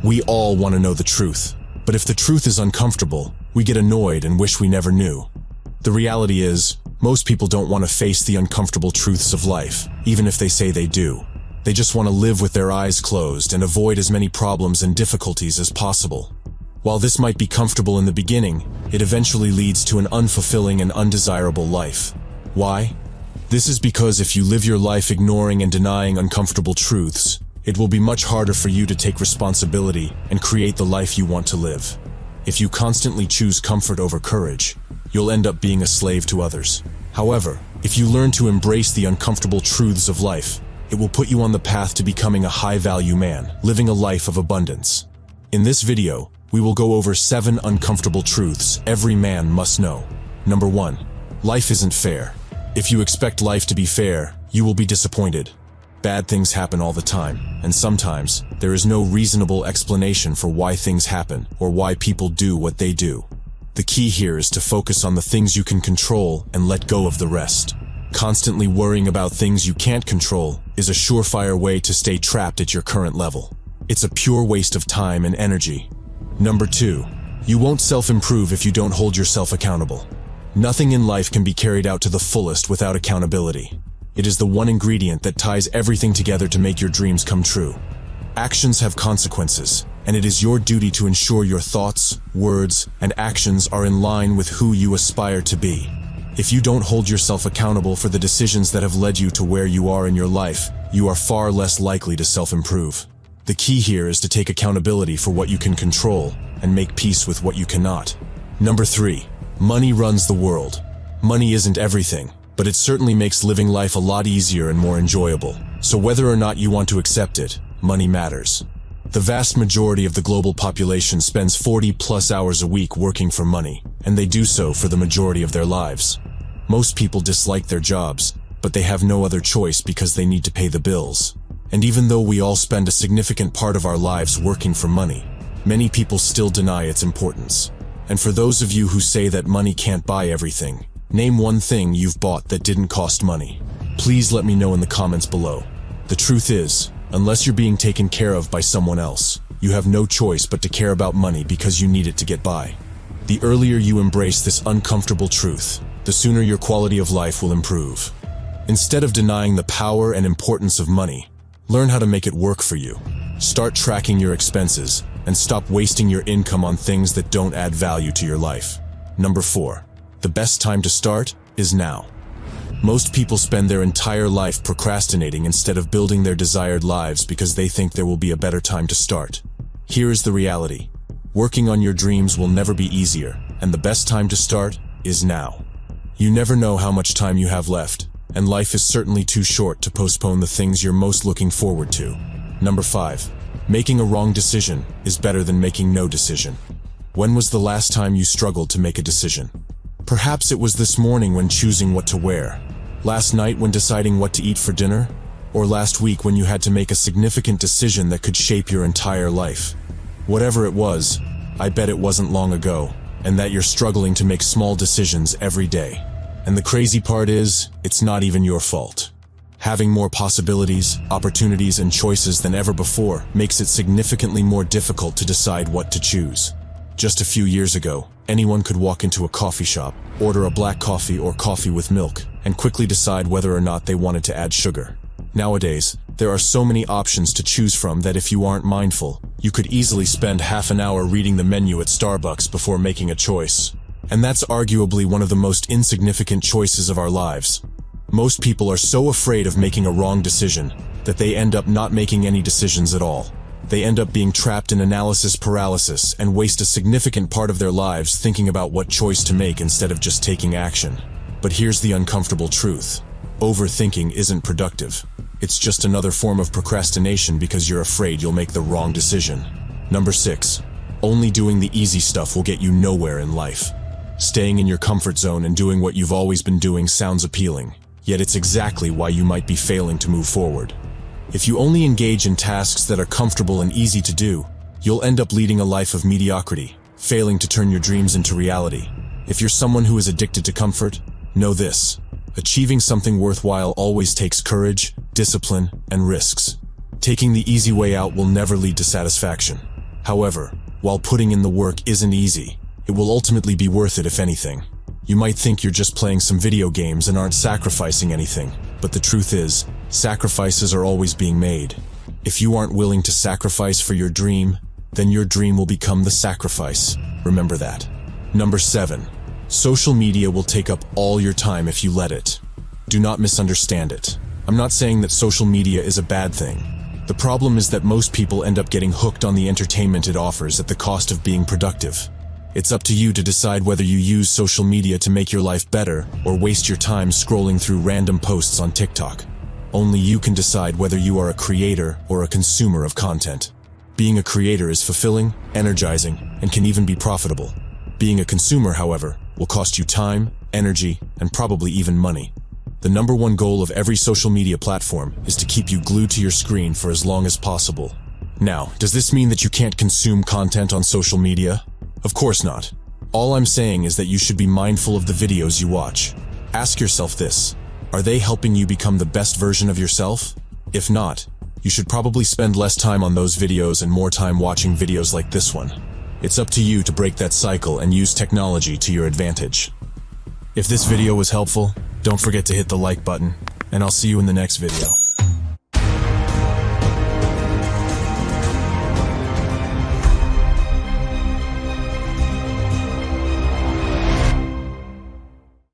We all want to know the truth, but if the truth is uncomfortable, we get annoyed and wish we never knew. The reality is, most people don't want to face the uncomfortable truths of life, even if they say they do. They just want to live with their eyes closed and avoid as many problems and difficulties as possible. While this might be comfortable in the beginning, it eventually leads to an unfulfilling and undesirable life. Why? This is because if you live your life ignoring and denying uncomfortable truths, it will be much harder for you to take responsibility and create the life you want to live. If you constantly choose comfort over courage, you'll end up being a slave to others. However, if you learn to embrace the uncomfortable truths of life, it will put you on the path to becoming a high-value man, living a life of abundance. In this video, we will go over 7 uncomfortable truths every man must know. Number 1. Life isn't fair. If you expect life to be fair, you will be disappointed. Bad things happen all the time, and sometimes there is no reasonable explanation for why things happen or why people do what they do. The key here is to focus on the things you can control and let go of the rest. Constantly worrying about things you can't control is a surefire way to stay trapped at your current level. It's a pure waste of time and energy. Number 2. You won't self-improve if you don't hold yourself accountable. Nothing in life can be carried out to the fullest without accountability. It is the one ingredient that ties everything together to make your dreams come true. Actions have consequences, and it is your duty to ensure your thoughts, words, and actions are in line with who you aspire to be. If you don't hold yourself accountable for the decisions that have led you to where you are in your life, you are far less likely to self-improve. The key here is to take accountability for what you can control and make peace with what you cannot. Number 3. Money runs the world. Money isn't everything, but it certainly makes living life a lot easier and more enjoyable. So whether or not you want to accept it, money matters. The vast majority of the global population spends 40+ hours a week working for money, and they do so for the majority of their lives. Most people dislike their jobs, but they have no other choice because they need to pay the bills. And even though we all spend a significant part of our lives working for money, many people still deny its importance. And for those of you who say that money can't buy everything, name one thing you've bought that didn't cost money. Please let me know in the comments below. The truth is, unless you're being taken care of by someone else, you have no choice but to care about money because you need it to get by. The earlier you embrace this uncomfortable truth, the sooner your quality of life will improve. Instead of denying the power and importance of money, learn how to make it work for you. Start tracking your expenses and stop wasting your income on things that don't add value to your life. Number 4. The best time to start is now. Most people spend their entire life procrastinating instead of building their desired lives because they think there will be a better time to start. Here is the reality. Working on your dreams will never be easier, and the best time to start is now. You never know how much time you have left, and life is certainly too short to postpone the things you're most looking forward to. Number 5. Making a wrong decision is better than making no decision. When was the last time you struggled to make a decision? Perhaps it was this morning when choosing what to wear, last night when deciding what to eat for dinner, or last week when you had to make a significant decision that could shape your entire life. Whatever it was, I bet it wasn't long ago, and that you're struggling to make small decisions every day. And the crazy part is, it's not even your fault. Having more possibilities, opportunities, and choices than ever before makes it significantly more difficult to decide what to choose. Just a few years ago, anyone could walk into a coffee shop, order a black coffee or coffee with milk, and quickly decide whether or not they wanted to add sugar. Nowadays, there are so many options to choose from that if you aren't mindful, you could easily spend half an hour reading the menu at Starbucks before making a choice. And that's arguably one of the most insignificant choices of our lives. Most people are so afraid of making a wrong decision that they end up not making any decisions at all. They end up being trapped in analysis paralysis and waste a significant part of their lives thinking about what choice to make instead of just taking action. But here's the uncomfortable truth. Overthinking isn't productive. It's just another form of procrastination because you're afraid you'll make the wrong decision. Number 6. Only doing the easy stuff will get you nowhere in life. Staying in your comfort zone and doing what you've always been doing sounds appealing, yet it's exactly why you might be failing to move forward. If you only engage in tasks that are comfortable and easy to do, you'll end up leading a life of mediocrity, failing to turn your dreams into reality. If you're someone who is addicted to comfort, know this. Achieving something worthwhile always takes courage, discipline, and risks. Taking the easy way out will never lead to satisfaction. However, while putting in the work isn't easy, it will ultimately be worth it if anything. You might think you're just playing some video games and aren't sacrificing anything, but the truth is, sacrifices are always being made. If you aren't willing to sacrifice for your dream, then your dream will become the sacrifice. Remember that. Number 7. Social media will take up all your time if you let it. Do not misunderstand it. I'm not saying that social media is a bad thing. The problem is that most people end up getting hooked on the entertainment it offers at the cost of being productive. It's up to you to decide whether you use social media to make your life better or waste your time scrolling through random posts on TikTok. Only you can decide whether you are a creator or a consumer of content. Being a creator is fulfilling, energizing, and can even be profitable. Being a consumer, however, will cost you time, energy, and probably even money. The number one goal of every social media platform is to keep you glued to your screen for as long as possible. Now, does this mean that you can't consume content on social media? Of course not. All I'm saying is that you should be mindful of the videos you watch. Ask yourself this: are they helping you become the best version of yourself? If not, you should probably spend less time on those videos and more time watching videos like this one. It's up to you to break that cycle and use technology to your advantage. If this video was helpful, don't forget to hit the like button, and I'll see you in the next video.